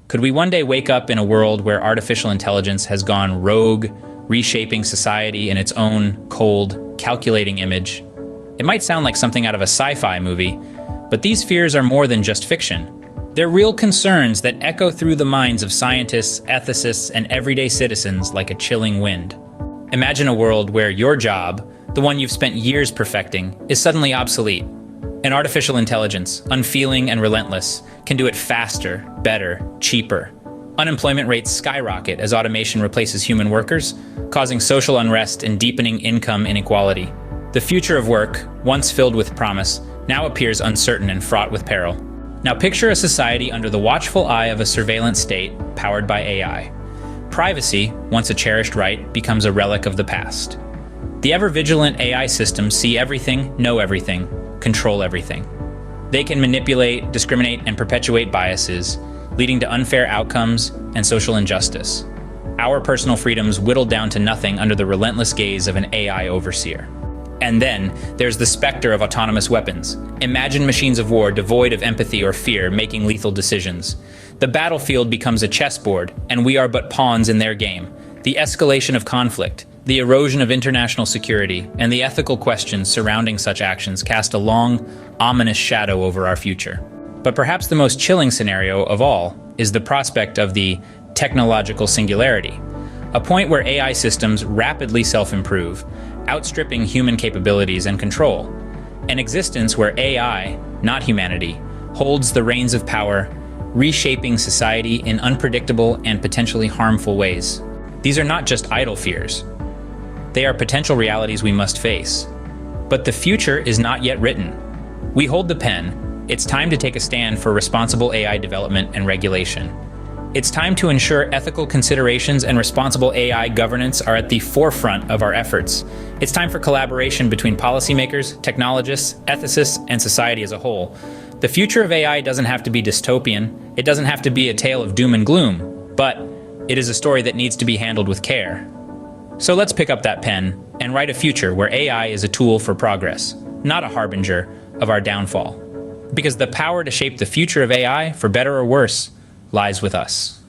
Could we one day wake up in a world where artificial intelligence has gone rogue, reshaping society in its own cold, calculating image? It might sound like something out of a sci-fi movie, but these fears are more than just fiction. They're real concerns that echo through the minds of scientists, ethicists, and everyday citizens like a chilling wind. Imagine a world where your job, the one you've spent years perfecting, is suddenly obsolete. An artificial intelligence, unfeeling and relentless, can do it faster, better, cheaper. Unemployment rates skyrocket as automation replaces human workers, causing social unrest and deepening income inequality. The future of work, once filled with promise, now appears uncertain and fraught with peril. Now picture a society under the watchful eye of a surveillance state powered by AI. Privacy, once a cherished right, becomes a relic of the past. The ever-vigilant AI systems see everything, know everything, control everything. They can manipulate, discriminate, and perpetuate biases, leading to unfair outcomes and social injustice. Our personal freedoms whittled down to nothing under the relentless gaze of an AI overseer. And then there's the specter of autonomous weapons. Imagine machines of war devoid of empathy or fear, making lethal decisions. The battlefield becomes a chessboard, and we are but pawns in their game. The escalation of conflict, the erosion of international security, and the ethical questions surrounding such actions cast a long, ominous shadow over our future. But perhaps the most chilling scenario of all is the prospect of the technological singularity, a point where AI systems rapidly self-improve, outstripping human capabilities and control. An existence where AI, not humanity, holds the reins of power, reshaping society in unpredictable and potentially harmful ways. These are not just idle fears. They are potential realities we must face. But the future is not yet written. We hold the pen. It's time to take a stand for responsible AI development and regulation. It's time to ensure ethical considerations and responsible AI governance are at the forefront of our efforts. It's time for collaboration between policymakers, technologists, ethicists, and society as a whole. The future of AI doesn't have to be dystopian. It doesn't have to be a tale of doom and gloom, but it is a story that needs to be handled with care. So let's pick up that pen and write a future where AI is a tool for progress, not a harbinger of our downfall. Because the power to shape the future of AI, for better or worse, lies with us.